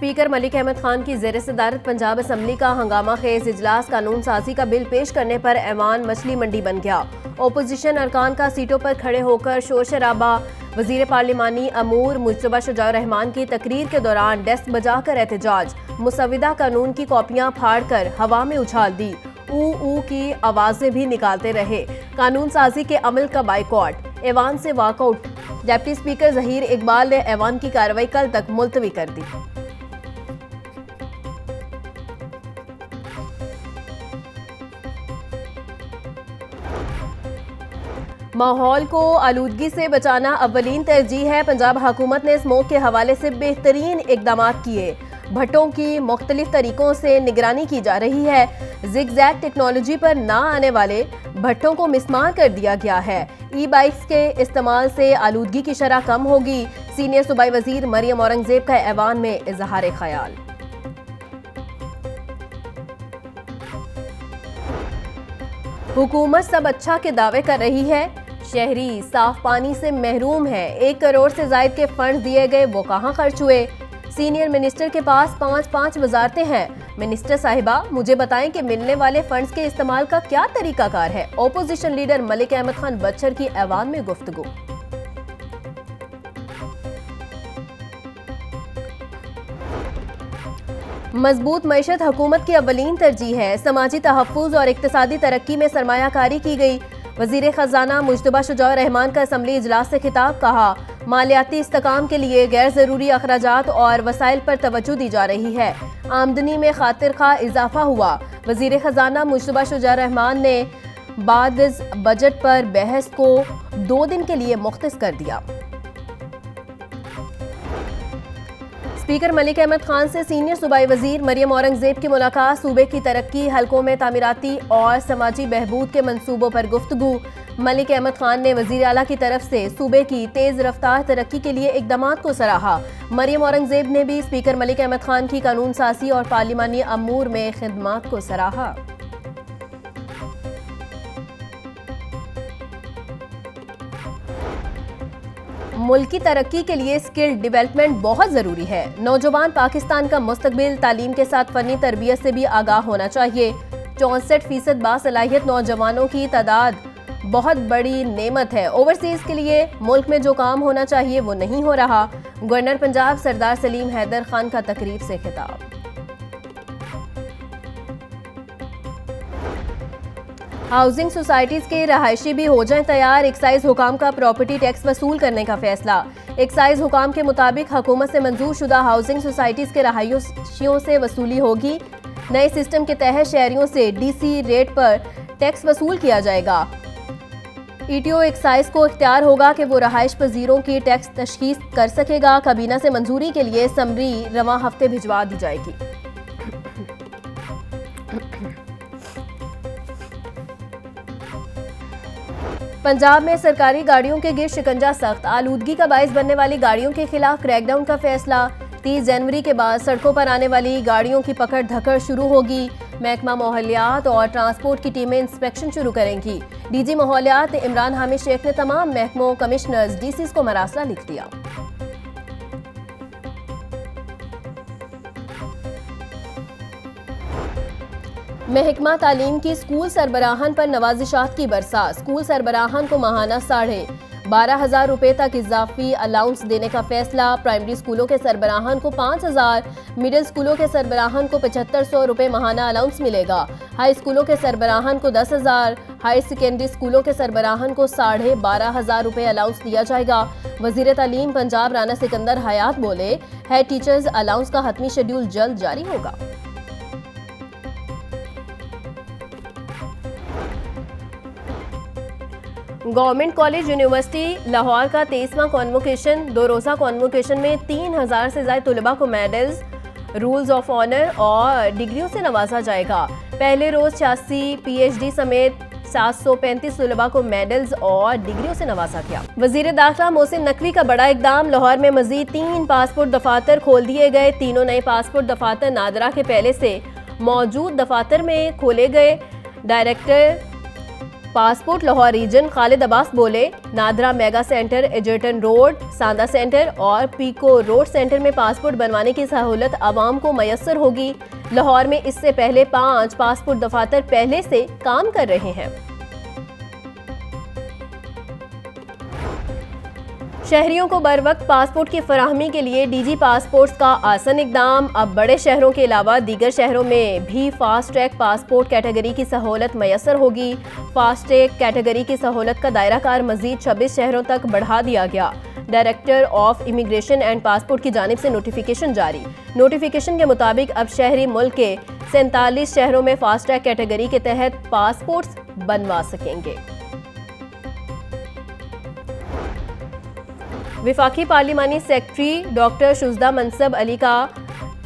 Speaker Malik Ahmad Khan की ज़ेर सदारत पंजाब असम्बली का हंगामा खेज इजलास कानून साजी का बिल पेश करने पर ऐवान मछली मंडी बन गया। ओपोजिशन अरकान का सीटों पर खड़े होकर शोर शराबा। वजीर पार्लिमानी अमूर मुजतबा शुजा रहमान की तकरीर के दौरान डेस्क बजाकर एहतजाज। मुसविदा कानून की कॉपियां फाड़कर हवा में उछाल दी। ऊ की आवाजें भी निकालते रहे। कानून साजी के अमल का बाइकॉट। ऐवान से walkout. Deputy speaker Zaheer Iqbal ने ऐवान की कार्रवाई कल तक मुलतवी कर दी। माहौल को आलूदगी से बचाना अव्वलीन तरजीह है। पंजाब हुकूमत ने स्मोक के हवाले से बेहतरीन इकदाम किए। भट्टों की मुख्तलिफ तरीकों से निगरानी की जा रही है। जिगजैग टेक्नोलॉजी पर ना आने वाले भट्टों को मिसमार कर दिया गया है। ई बाइक्स के इस्तेमाल से आलूदगी की शरह कम होगी। सीनियर सूबाई वजीर मरियम औरंगजेब का ऐवान में इजहार ख्याल। हुकूमत सब अच्छा के दावे कर रही है। शहरी साफ पानी से महरूम है। 1 करोड़ से जायद के फंड दिए गए, वो कहां खर्च हुए। सीनियर मिनिस्टर के पास 5 वजारतें हैं। मिनिस्टर साहिबा, मुझे बताएं कि मिलने वाले फंड्स के इस्तेमाल का क्या तरीकाकार है। ओपोजिशन लीडर मलिक अहमद खान बच्चर की ऐवान में गुफ्तगू। मजबूत मईशत हुकूमत की अव्वलीन तरजीह है। समाजी तहफ़्फ़ुज़ और इक़्तिसादी तरक्की में सरमायाकारी की गई। वज़ीर ख़ज़ाना मुजतबा शुजा रहमान का असम्बली इजलास से खिताब। कहा, मालियाती इस्तेकाम के लिए गैर ज़रूरी अखराजात और वसाइल पर तवज्जो दी जा रही है। आमदनी में खातिर खा इजाफा हुआ। वज़ीर ख़ज़ाना मुजतबा शुजा रहमान ने बाद बजट पर बहस को 2 दिन के लिए मुख्तस कर दिया। स्पीकर मलिक अहमद खान से सीनियर सूबाई वजीर मरियम औरंगजेब की मुलाकात। सूबे की तरक्की, हलकों में तामीराती और समाजी बहबूद के मंसूबों पर गुफ्तगू। मलिक अहमद खान ने वजीर आला की तरफ से सूबे की तेज रफ्तार तरक्की के लिए इकदामात को सराहा। मरियम औरंगजेब ने भी स्पीकर मलिक अहमद खान की कानून साजी और पार्लिमानी अमूर में खिदमात को सराहा। मुल्क की तरक्की के लिए स्किल डेवलपमेंट बहुत ज़रूरी है। नौजवान पाकिस्तान का मुस्तकबिल। तालीम के साथ फ़नी तरबियत से भी आगाह होना चाहिए। 64% बासलाहियत नौजवानों की तादाद बहुत बड़ी नेमत है। ओवरसीज़ के लिए मुल्क में जो काम होना चाहिए वो नहीं हो रहा। गवर्नर पंजाब सरदार सलीम हैदर खान का तकरीब से खिताब। हाउसिंग सोसाइटीज के रहायशी भी हो जाएं तैयार। एक्साइज हुकाम का प्रॉपर्टी टैक्स वसूल करने का फैसला। एक्साइज हुकाम के मुताबिक हुकूमत से मंजूर शुदा हाउसिंग सोसाइटीज के रहायशियों से वसूली होगी। नए सिस्टम के तहत शहरियों से DC रेट पर टैक्स वसूल किया जाएगा। ETO एक्साइज को इख्तियार होगा कि वो रहायश पजीरों की टैक्स तशखीस कर सकेगा। काबीना से मंजूरी के लिए समरी रवां हफ्ते भिजवा दी जाएगी। पंजाब में सरकारी गाड़ियों के गिर शिकंजा सख्त। आलूदगी का बायस बनने वाली गाड़ियों के खिलाफ क्रैकडाउन का फैसला। 30 जनवरी के बाद सड़कों पर आने वाली गाड़ियों की पकड़ धकड़ शुरू होगी। महकमा माहौलियात और ट्रांसपोर्ट की टीमें इंस्पेक्शन शुरू करेंगी। DG माहौलियात इमरान हामिद शेख ने तमाम महकमों, कमिश्नर्स, DCs को मरासला लिख दिया। महकमा तालीम की स्कूल सरबराहान पर नवाजिशात की बरसात। स्कूल सरबराहान को माहाना 12,500 रुपए तक इजाफी अलाउंस देने का फैसला। प्राइमरी स्कूलों के सरबराहान को 5,000, मिडिल स्कूलों के सरबराहान को 7500 रुपए माहाना अलाउंस मिलेगा। हाई स्कूलों के सरबराहान को 10,000, हाई सेकेंडरी स्कूलों के सरबराहान को 12,500 रुपए अलाउंस दिया जाएगा। वजीर तालीम पंजाब राना सिकंदर हयात बोले, हेड टीचर्स अलाउंस का हतमी शेड्यूल जल्द जारी होगा। गवर्नमेंट कॉलेज यूनिवर्सिटी लाहौर का 23वां कॉन्वोकेशन। 2 रोज़ा कॉन्वोकेशन में 3000 से ज़्यादा तलबा को मेडल्स, रूल्स ऑफ ऑनर और डिग्रियों से नवाजा जाएगा। पहले रोज़ 86 PhD समेत 735 तलबा को मेडल्स और डिग्रियों से नवाजा गया। वजीर दाखिला मोहसिन नकवी का बड़ा इकदाम। लाहौर में मजीद 3 पासपोर्ट दफातर खोल दिए गए। तीनों नए पासपोर्ट दफातर नादरा के पहले से मौजूद दफातर में खोले गए। Director passport Lahore region Khalid Abbas बोले, NADRA mega centre, Egerton road, Sanda centre और पीको रोड सेंटर में पासपोर्ट बनवाने की सहूलत आवाम को मयसर होगी। लाहौर में इससे पहले 5 पासपोर्ट दफातर पहले से काम कर रहे हैं। शहरियों को बर वक्त पासपोर्ट की फराहमी के लिए डीजी पासपोर्ट्स का आसान इकदाम। अब बड़े शहरों के अलावा दीगर शहरों में भी फास्ट ट्रैक पासपोर्ट कैटेगरी की सहूलत मयसर होगी। फास्ट ट्रैक कैटेगरी की सहूलत का दायरा कार मजीद 26 शहरों तक बढ़ा दिया गया। Director of immigration and passport की जानिब से नोटिफिकेशन जारी। नोटिफिकेशन के मुताबिक अब शहरी मुल्क के 47 शहरों में फास्ट ट्रैक कैटेगरी के तहत पासपोर्ट्स बनवा सकेंगे। विफाकी पार्लिमानी सेक्रेटरी डॉक्टर शुजदा मनसब अली का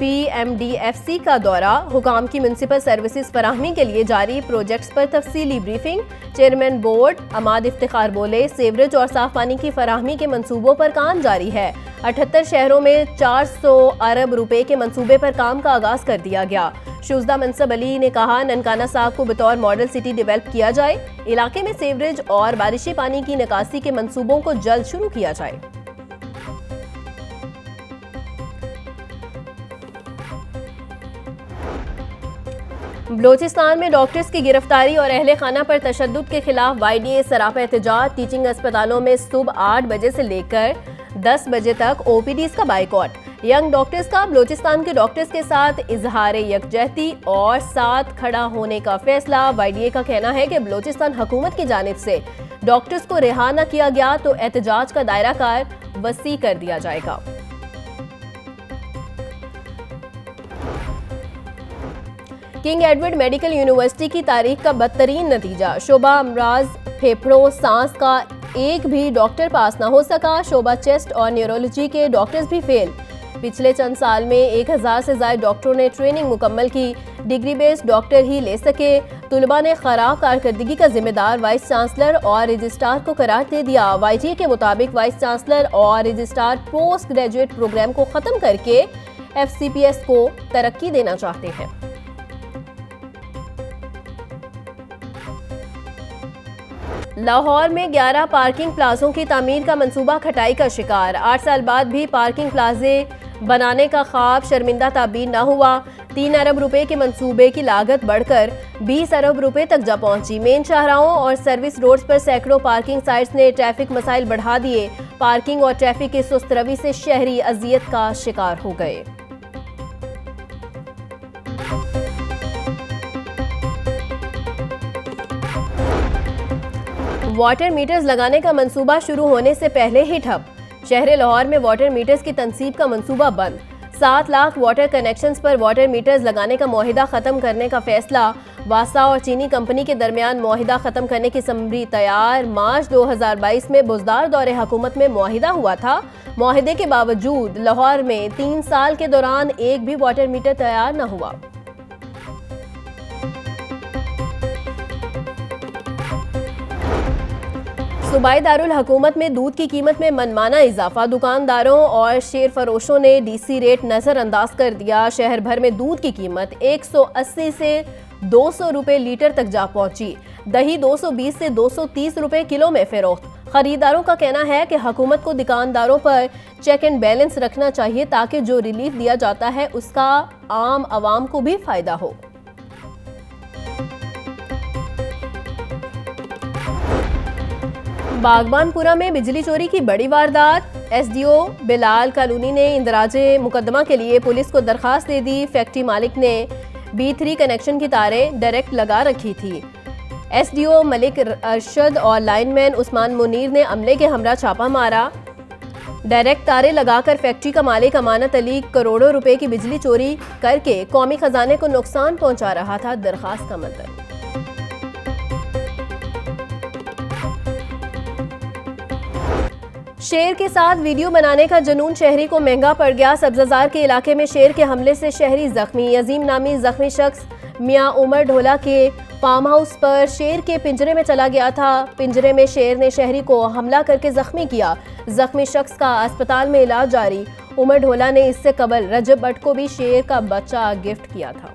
PMDFC का दौरा। हुकाम की म्यूनसिपल सर्विसेज फराहमी के लिए जारी प्रोजेक्ट्स पर तफसीली ब्रीफिंग। चेयरमैन बोर्ड अमाद इफ्तिखार बोले, सेवरेज और साफ पानी की फराहमी के मंसूबों पर काम जारी है। 78 शहरों में 400 अरब रुपए के मंसूबे पर काम का आगाज कर दिया गया। शुजदा मनसब अली ने कहा, ननकाना साहब को बतौर मॉडल सिटी डेवलप किया जाए। इलाके में सेवरेज और बारिशी पानी की निकासी के मंसूबों को जल्द शुरू किया जाए। बलोचिस्तान में डॉक्टर्स की गिरफ्तारी और अहले खाना पर तशद्दुद के खिलाफ YDA सरापा एहतजाज। टीचिंग अस्पतालों में सुबह 8 बजे से लेकर 10 बजे तक OPDs का बाइकॉट। यंग डॉक्टर्स का बलोचिस्तान के डॉक्टर्स के साथ इजहार यकजहती और साथ खड़ा होने का फैसला। YDA का कहना है कि बलोचिस्तान हुकूमत की जानिब से डॉक्टर्स को रिहा न किया गया तो एहतजाज का दायरा कार वसी कर दिया जाएगा। किंग एडवर्ड मेडिकल यूनिवर्सिटी की तारीख का बदतरीन नतीजा। शोबा अमराज फेफड़ों सांस का एक भी डॉक्टर पास ना हो सका। शोबा चेस्ट और न्यूरोलॉजी के डॉक्टर्स भी फेल। पिछले चंद साल में 1000 से ज्यादा डॉक्टरों ने ट्रेनिंग मुकम्मल की, डिग्री बेस्ड डॉक्टर ही ले सके। तुलबा ने खराब कारकर्दगी का जिम्मेदार वाइस चांसलर और रजिस्ट्रार को करार दे दिया। YGA के मुताबिक वाइस चांसलर और रजिस्ट्रार पोस्ट ग्रेजुएट प्रोग्राम को खत्म करके FCPS को तरक्की देना चाहते हैं। लाहौर में 11 पार्किंग प्लाजों की तामीर का मंसूबा खटाई का शिकार। 8 साल बाद भी पार्किंग प्लाजे बनाने का ख्वाब शर्मिंदा ताबीर न हुआ। 3 अरब रुपए के मंसूबे की लागत बढ़कर 20 अरब रुपए तक जा पहुंची। मेन शाहराहों और सर्विस रोड्स पर सैकड़ों पार्किंग साइट्स ने ट्रैफिक मसाइल बढ़ा दिए। पार्किंग और ट्रैफिक की सुस्त रवि से शहरी अजियत का शिकार हो गए। वाटर मीटर्स लगाने का मंसूबा शुरू होने से पहले ही ठप। शहर लाहौर में वाटर मीटर्स की तनसीब का मंसूबा बंद। 7 लाख वाटर कनेक्शंस पर वाटर मीटर्स लगाने का मुआहिदा खत्म करने का फैसला। वासा और चीनी कंपनी के दरमियान मुआहिदा खत्म करने की समरी तैयार। मार्च 2022 में बुजदार दौरे हुकूमत में मुआहिदा हुआ था। मुआहिदे के बावजूद लाहौर में 3 साल के दौरान एक भी वाटर मीटर तैयार न हुआ। सूबाई दारुल हुकूमत में दूध की कीमत में मनमाना इजाफा। दुकानदारों और शेर फरोशों ने DC रेट नजरअंदाज कर दिया। शहर भर में दूध की कीमत 180 से 200 रुपए लीटर तक जा पहुंची। दही 220 से 230 रुपए किलो में फरोख्त। खरीदारों का कहना है कि हुकूमत को दुकानदारों पर चेक एंड बैलेंस रखना चाहिए ताकि जो रिलीफ दिया जाता है उसका आम आवाम को भी फायदा हो। बागबानपुरा में बिजली चोरी की बड़ी वारदात। SDO बिलाल कॉलोनी ने इंदराजे मुकदमा के लिए पुलिस को दरखास्त दे दी। फैक्ट्री मालिक ने B3 कनेक्शन की तारें डायरेक्ट लगा रखी थी। SDO मलिक अरशद और लाइनमैन उस्मान मुनीर ने अमले के हमरा छापा मारा। डायरेक्ट तारें लगाकर फैक्ट्री का मालिक अमानत अली करोड़ों रुपए की बिजली चोरी करके कौमी खजाने को नुकसान पहुंचा रहा था। दरखास्त का मतलब शेर के साथ वीडियो बनाने का जुनून शहरी को महंगा पड़ गया। सब्जाजार के इलाके में शेर के हमले से शहरी जख्मी। अजीम नामी जख्मी शख्स मियां उमर ढोला के फार्म हाउस पर शेर के पिंजरे में चला गया था। पिंजरे में शेर ने शहरी को हमला करके जख्मी किया। जख्मी शख्स का अस्पताल में इलाज जारी। उमर ढोला ने इससे कबल रजब भट्ट को भी शेर का बच्चा गिफ्ट किया था।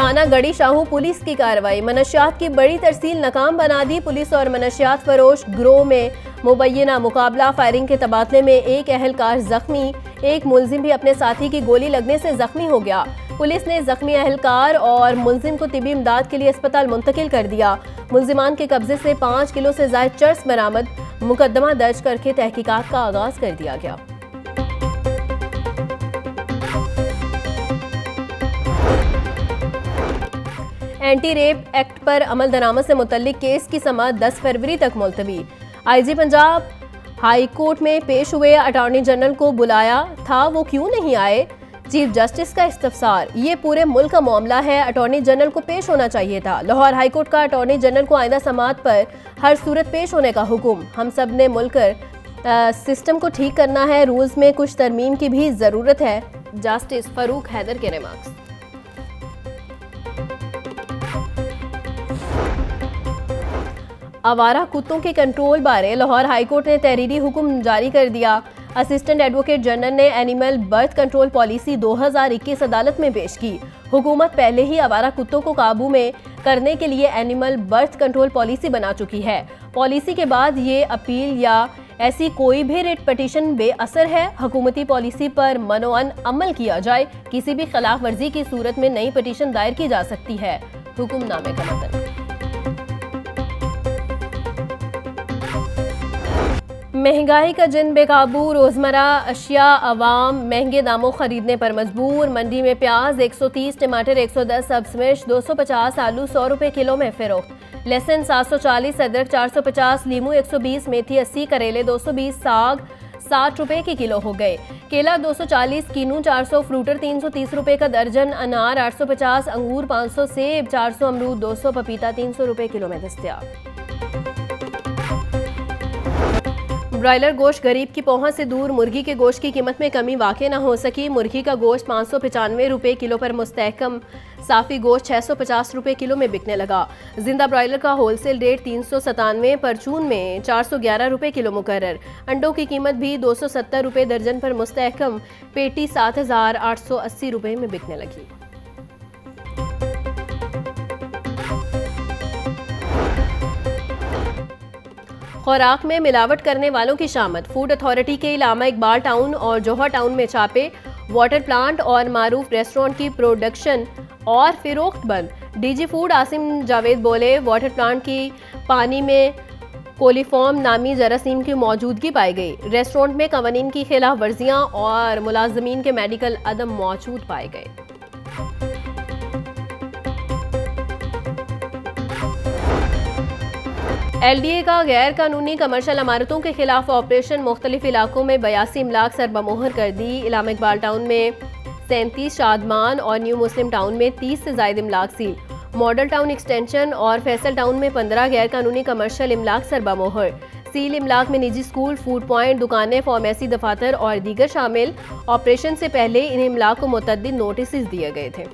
थाना गढ़ी शाहू पुलिस की कार्रवाई, मनशियात की बड़ी तरसील नाकाम बना दी। पुलिस और मनशियात फरोश गिरोह में मुबैना मुकाबला, फायरिंग के तबादले में एक अहलकार जख्मी, एक मुलजिम भी अपने साथी की गोली लगने से जख्मी हो गया। पुलिस ने जख्मी अहलकार और मुलजिम को तिबी इमदाद के लिए अस्पताल मुंतकिल कर दिया। मुलजिमान के कब्जे से 5 किलो से ज्यादा चर्स बरामद, मुकदमा दर्ज करके तहकीकात का आगाज कर दिया गया। एंटी रेप एक्ट पर अमल दरामद से मुतल्लिक केस की समाअत 10 फरवरी तक मुलतवी। आईजी पंजाब हाई कोर्ट में पेश हुए, अटॉर्नी जनरल को बुलाया था, वो क्यों नहीं आए? चीफ जस्टिस का इस्तफसार, ये पूरे मुल्क का मामला है, अटॉर्नी जनरल को पेश होना चाहिए था। लाहौर हाई कोर्ट का अटॉर्नी जनरल को आइंदा समाअत पर हर सूरत पेश होने का हुक्म। हम सब ने मिलकर सिस्टम को ठीक करना है, रूल्स में कुछ तरमीम की भी जरूरत है। जस्टिस फारूक हैदर के रिमार्क्स। आवारा कुत्तों के कंट्रोल बारे लाहौर हाईकोर्ट ने तहरीरी हुक्म जारी कर दिया। असिस्टेंट एडवोकेट जनरल ने एनिमल बर्थ कंट्रोल पॉलिसी 2021 अदालत में पेश की। हुकूमत पहले ही आवारा कुत्तों को काबू में करने के लिए एनिमल बर्थ कंट्रोल पॉलिसी बना चुकी है। पॉलिसी के बाद ये अपील या ऐसी कोई भी रिट पटिशन बेअसर है। हुकूमती पॉलिसी पर मनोअन अमल किया जाए, किसी भी खिलाफ वर्जी की सूरत में नई पटिशन दायर की जा सकती है। हुक्मनामे का मतलब महंगाई का जिन बेकाबू, रोजमर्रा अशिया अवाम महंगे दामों खरीदने पर मजबूर। मंडी में प्याज 130, टमाटर 110, सब्ज मिर्च 250, आलू 100 रुपए किलो में फरोख्त। लहसुन 740, अदरक 450, लीमू 120, मेथी 80, करेले 220, साग 60 रुपए के किलो हो गए। केला 240, कीनू 400, फ्रूटर 330 रुपए का दर्जन, अनार 850, अंगूर 500, सेब 400, अमरूद 200, पपीता 300 रुपए किलो में दस्तयाब। ब्रायलर गोश्त गरीब की पहुंच से दूर, मुर्गी के गोश्त की कीमत में कमी वाक़ई न हो सकी। मुर्गी का गोश्त 595 रुपए किलो पर मुस्तहकम, साफ़ी गोश्त 650 रुपए किलो में बिकने लगा। जिंदा ब्रायलर का होलसेल रेट 397, परचून में 411 रुपए किलो मुकर्रर। अंडों की कीमत भी 270 रुपए दर्जन पर मुस्तहकम, पेटी 7880 रुपए में बिकने लगी। खुराक में मिलावट करने वालों की शामत। फूड अथॉरिटी के इलामा इकबाल टाउन और जोहर टाउन में छापे। वाटर प्लांट और मारूफ रेस्टोरेंट की प्रोडक्शन और फिरोख्त बंद। डीजी फूड आसिम जावेद बोले, वाटर प्लांट की पानी में कोलीफॉर्म नामी जरासीम की मौजूदगी पाई गई। रेस्टोरेंट में कवानीन की खिलाफ वर्जियां और मुलाजमीन के मेडिकल अदम मौजूद पाए गए। LDA का गैर कानूनी कमर्शियल इमारतों के खिलाफ ऑपरेशन, मुख्तलिफ इलाकों में 82 इमलाक सरबमोहर कर दी। इलामा इकबाल टाउन में 37, शादमान और न्यू मुस्लिम टाउन में 30 से ज्यादा इमलाक सील। मॉडल टाउन एक्सटेंशन और फैसल टाउन में 15 गैर कानूनी कमर्शियल इमलाक सरबमोहर। सील इमलाक में निजी स्कूल, फूड पॉइंट, दुकानें, फार्मेसी, दफातर और दीगर शामिल। ऑपरेशन से पहले इन इमलाक को मुतअद्दिद नोटिस दिए गए थे।